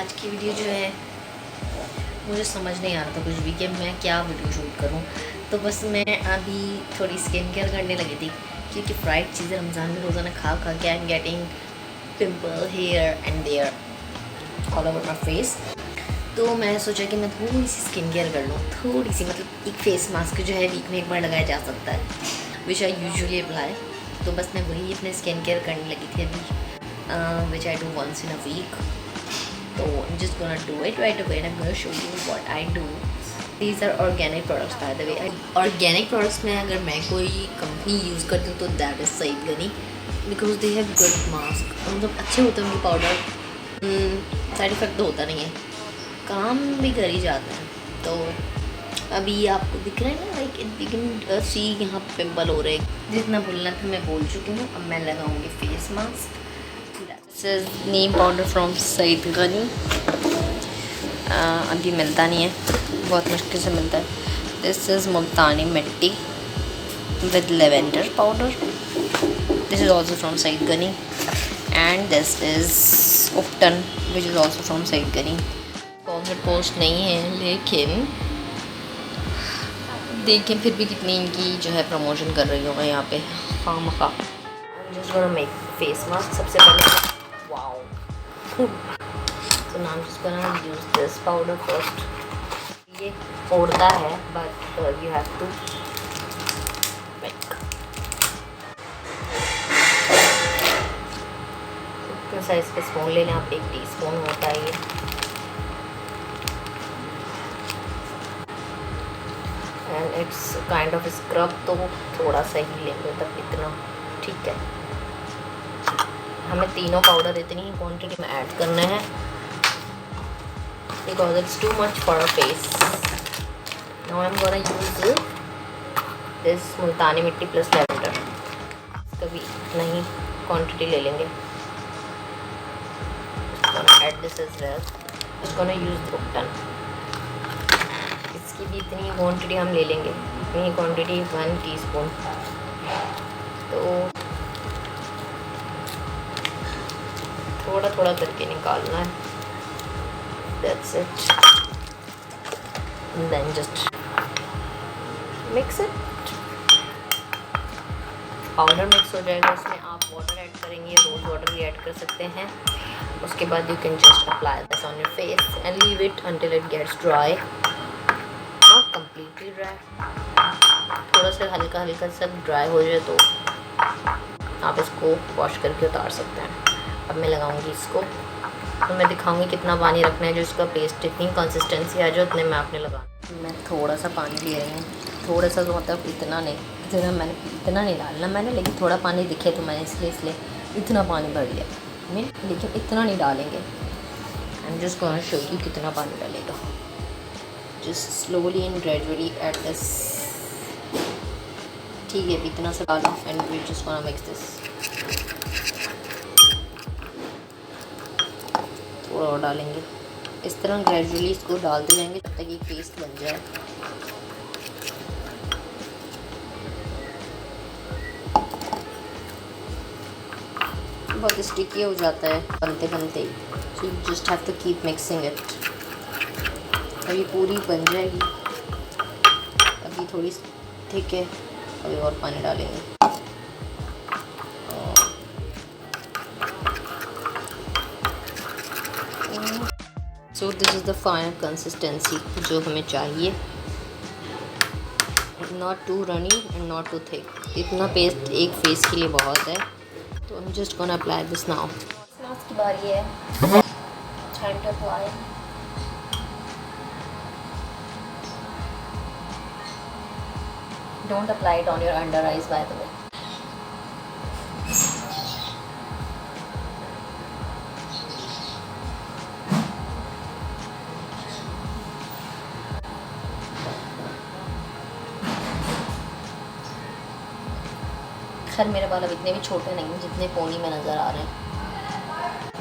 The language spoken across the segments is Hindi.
आज की वीडियो जो है मुझे समझ नहीं आ रहा था कुछ भी कि मैं क्या वीडियो शूट करूं, तो बस मैं अभी थोड़ी स्किन केयर करने लगी थी क्योंकि फ्राइड चीज़ें रमज़ान में रोज़ाना खा खा के I am getting pimple here and there all over my face. तो मैं सोचा कि मैं थोड़ी सी स्किन केयर कर लूँ, थोड़ी सी मतलब एक फेस मास्क जो है वीक में एक बार लगाया जा सकता है, विच आई यूजुअली अप्लाई। तो बस मैं वही अपने स्किन केयर करने लगी थी अभी, which I do once in a week. So I'm just gonna do it right away and I'm gonna show you what I do. These are organic products by the way. Organic products में अगर मैं कोई कंपनी यूज़ करती हूँ तो that is Said Ghani because they have good mask. मतलब अच्छे होते हैं उनके पाउडर, साइड इफ़ेक्ट तो होता नहीं है, काम भी कर ही जाते हैं। तो अभी आपको दिख रहा है ना, लाइक यू कैन सी यहाँ पिंपल हो रहे हैं। जितना बोलना था मैं बोल चुकी हूँ, अब मैं लगाऊंगी face mask. This is neem powder from Saeed Gani. अभी मिलता नहीं है, बहुत मुश्किल से मिलता है। This is multani mitti with lavender powder. This is also from Saeed Ghani and this is ubtan which is also from Saeed Ghani. Sponsored post नहीं है, लेकिन देखें फिर भी कितनी इनकी जो है प्रमोशन कर रही हूँ मैं यहाँ पे खामखा। Just gonna make face mask. सबसे पहले wow so now I'm just gonna use this powder first. ये उड़ता है but you have to make इतना साइज के स्पून ले लें आप, 1 टीस्पून होता है ये। And it's kind of scrub, तो थोड़ा सा ही लेंगे, तब इतना ठीक है। हमें तीनों पाउडर इतनी ही क्वांटिटी में ऐड करने हैं because it's too much for a face. Now I am gonna use this multani mitti plus lavender. कभी इतना ही क्वांटिटी ले लेंगे। Add this as well. It's gonna use ubtan. इसकी भी इतनी क्वांटिटी हम ले लेंगे, इतनी क्वांटिटी 1 टीस्पून। तो थोड़ा थोड़ा करके निकालना है। That's it. And then just mix it. Powder mix हो जाएगा, उसमें आप वाटर ऐड करेंगे, रोज़ वाटर भी ऐड कर सकते हैं। उसके बाद you can just apply this on your face and leave it until it gets dry, not completely dry, थोड़ा सा हल्का हल्का सब ड्राई हो जाए तो आप इसको वॉश करके उतार सकते हैं। अब मैं लगाऊंगी इसको, तो मैं दिखाऊंगी कितना पानी रखना है, जो इसका पेस्ट जितनी कंसिस्टेंसी आ जाए उतने में आपने लगाना। मैं थोड़ा सा पानी ले रही हूँ, थोड़ा सा तो मतलब इतना नहीं, इतना नहीं डालना मैंने, लेकिन थोड़ा पानी दिखे तो मैंने इसलिए इतना पानी भर लिया मैं, लेकिन इतना नहीं डालेंगे। I am just gonna show you कितना पानी डालेगा। Just slowly and gradually add this. ठीक है, इतना सा डालो and we just gonna mix this. थोड़ा और डालेंगे, इस तरह ग्रेजुअली इसको डालते जाएंगे तब तक ये पेस्ट बन जाए। बहुत स्टिकी हो जाता है बनते बनते ही, so you just have to keep mixing it. अभी पूरी बन जाएगी, अभी थोड़ी थिक है, अभी और पानी डालेंगे। So this is the final consistency जो हमें चाहिए, not too runny and not too thick. इतना पेस्ट एक फेस के लिए बहुत है। तो हम just gonna apply this now. Mask की बारी है, time to apply. Don't apply it on your under eyes by the way. खैर मेरे बाल अब इतने भी छोटे नहीं हैं जितने पोनी में नज़र आ रहे हैं,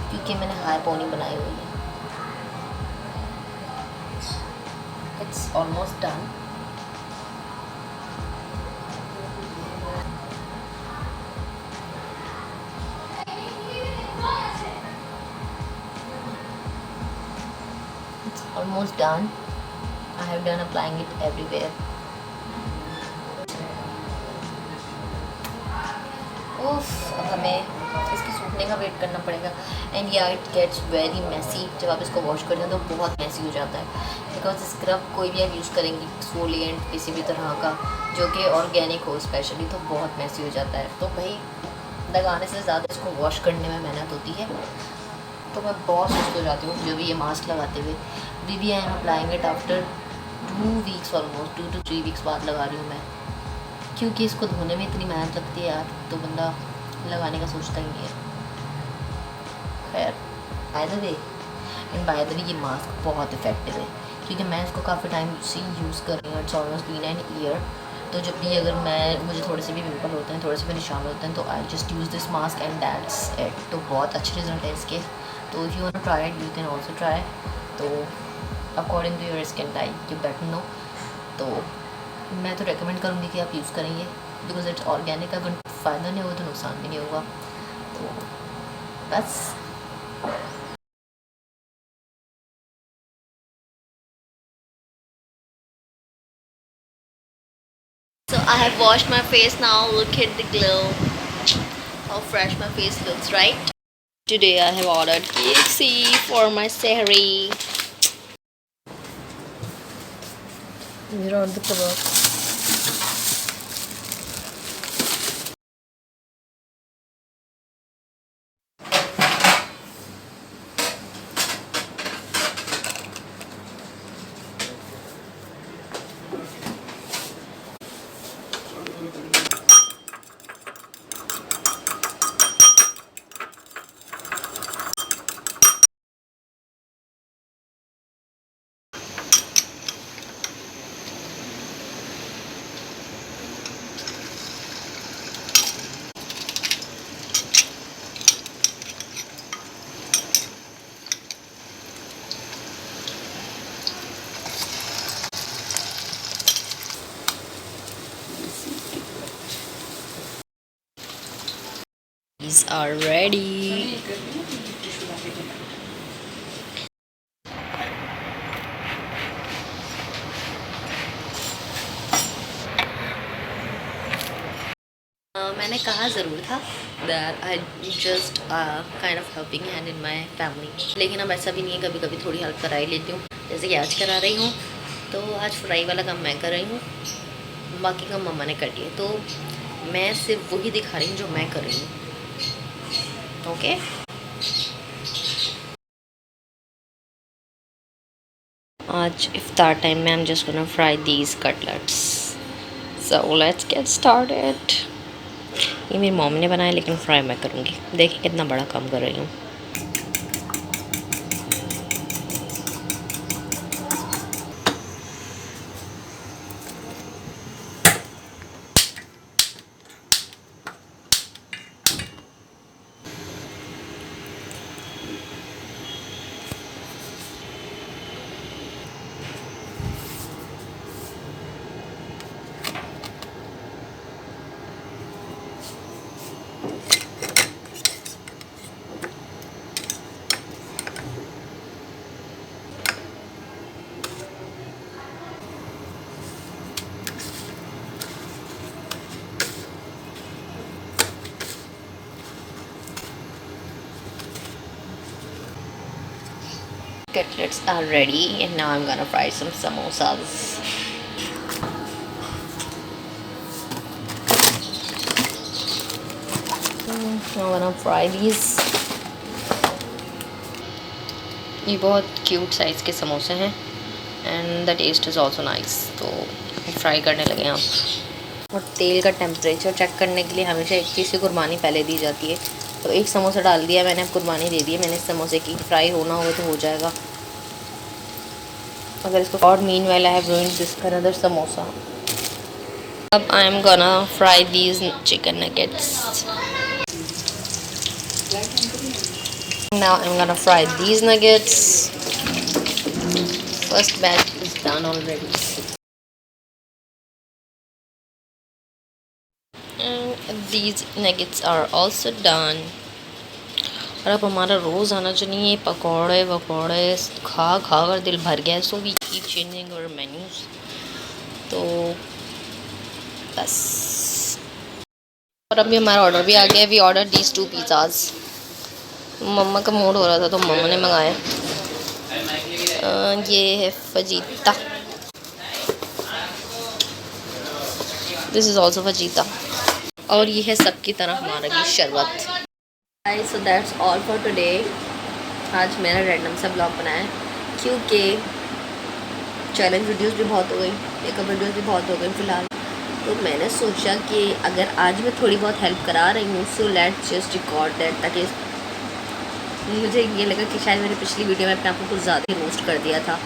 क्योंकि मैंने हाई पोनी बनाई हुई है। It's almost done. almost done. I have done applying it everywhere. उफ, अब हमें इसके सूखने का वेट करना पड़ेगा. एंड या इट गेट्स वेरी मैसी. जब आप इसको वॉश करते हैं तो बहुत मैसी हो जाता है, बिकॉज स्क्रब कोई भी आप यूज़ करेंगे एक्सफोलिएंट किसी भी तरह का जो कि ऑर्गेनिक हो स्पेशली, तो बहुत मैसी हो जाता है. तो भाई लगाने से ज़्यादा इसको वॉश करने में मेहनत होती है, तो मैं बहुत सुस्त हो जाती हूँ जो भी ये मास्क लगाते हुए. We I am applying it after 2 weeks, almost 2 to 3 weeks बाद लगा रही हूँ मैं, क्योंकि इसको धोने में इतनी मेहनत लगती है यार, तो बंदा लगाने का सोचता ही नहीं है. खैर, बाय द वे ये मास्क बहुत इफ़ेक्टिव है, क्योंकि मैं इसको काफ़ी टाइम से यूज़ कर रही हूँ. It's almost been an year. तो जब भी अगर मुझे थोड़े से भी पिंपल होते हैं, थोड़े से भी निशान होते हैं, तो I just use this mask and that's it. तो बहुत अच्छे रिजल्ट है इसके. तो if you want to try it, you can also try. तो according to your skin type you better know. तो मैं तो रेकमेंड करूँगी कि आप यूज़ करेंगे, बिकॉज इट्स ऑर्गेनिक. अगर फ़ायदा नहीं होगा तो नुकसान भी नहीं होगा. तो बस. So I have washed my face now. Look at the glow. How fresh my face looks, right? Today I have ordered KFC for my Sehri. These are the kebabs. These are ready. मैंने कहा ज़रूर था that I just kind of helping hand in my family, लेकिन अब ऐसा भी नहीं है. कभी कभी थोड़ी हेल्प करा ही लेती हूँ, जैसे कि आज करा रही हूँ. तो आज फ्राई वाला काम मैं कर रही हूँ, बाकी काम मम्मा ने कर लिया. तो मैं सिर्फ वही दिखा रही हूँ जो मैं कर रही हूँ. ओके. आज इफ्तार टाइम में आई am just gonna fry these cutlets. So let's get started. ये मेरी मॉम ने बनाया, लेकिन फ्राई मैं करूँगी. देखिए कितना बड़ा काम कर रही हूँ. Cutlets are ready, and now I'm gonna fry some samosas. I'm gonna fry these. ये बहुत क्यूट साइज़ के समोसे हैं and the taste is also nice. तो फ्राई करने लगे आप. और तेल का टेम्परेचर चेक करने के लिए हमेशा एक चीज़ की कुर्बानी पहले दी जाती है. तो एक समोसा डाल दिया मैंने, अब कुर्बानी दे दी है मैंने. इस समोसे की फ्राई होना होगा तो हो जाएगा. अगर इसको और मीन वाला है रूइंड दिस अनदर समोसा. अब I am gonna fry these chicken nuggets. Now I'm gonna fry these nuggets. First batch is done already. And these nuggets are also done. और अब हमारा रोज़ आना चाहिए पकौड़े वकौड़े खा खा कर दिल भर गया है, so we keep changing our menus. तो बस, और अभी हमारा ऑर्डर भी आ गया। We order these 2 pizzas. मम्मा का मूड हो रहा था तो मम्मा ने मंगाया। ये है fajita, this is also fajita, और ये है सबकी तरह हमारा भी शरबत। So that's all for today. आज मैंने रैंडम सा ब्लॉग बनाया क्योंकि चैलेंज वीडियोस भी बहुत हो गई, मेकअप वीडियोस भी बहुत हो गई फ़िलहाल। तो मैंने सोचा कि अगर आज मैं थोड़ी बहुत हेल्प करा रही हूँ, so let's just record that, ताकि मुझे ये लगा कि शायद मैंने पिछली वीडियो में अपने आप को कुछ ज़्यादा ही रोस्ट कर दिया था।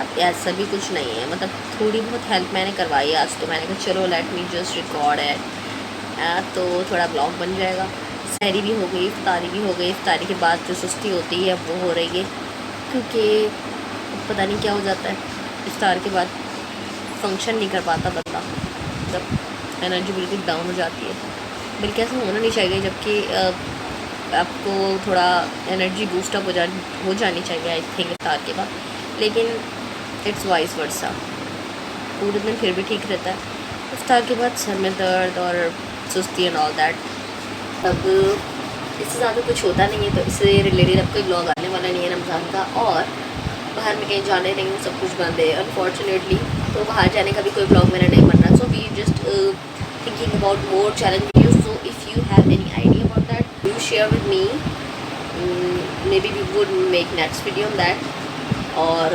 अब ऐसा भी कुछ नहीं है, मतलब थोड़ी बहुत हेल्प मैंने करवाई आज, तो मैंने कहा चलो लेट मी जस्ट रिकॉर्ड है, तो थोड़ा ब्लॉग बन जाएगा। सहरी भी हो गई, इफ्तारी भी हो गई। इफ्तारी के बाद जो सुस्ती होती है वो हो रही है, क्योंकि पता नहीं क्या हो जाता है इफ्तार के बाद, फंक्शन नहीं कर पाता बंदा, मतलब एनर्जी बिल्कुल डाउन हो जाती है। बल्कि ऐसा होना नहीं चाहिए, जबकि आपको थोड़ा एनर्जी बूस्टअप हो जानी चाहिए आई थिंक इफ्तार के बाद, लेकिन इट्स वाइस वर्सा। पूरे दिन फिर भी ठीक रहता है, इफ्तार के बाद सर में दर्द और सुस्ती एंड ऑल दैट। अब इससे ज़्यादा कुछ होता नहीं है, तो इससे रिलेटेड अब कोई ब्लॉग आने वाला नहीं है रमज़ान का, और बाहर में कहीं जाने नहीं हूँ, सब कुछ बंद है अनफॉर्चुनेटली, तो बाहर जाने का भी कोई ब्लॉग मेरा नहीं बन रहा। So we just thinking about more challenge videos, so if you have any idea about that you share with me, maybe we would make next video on that. और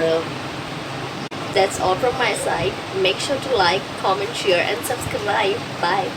that's all from my side. Make sure to like, comment, share and subscribe. Bye.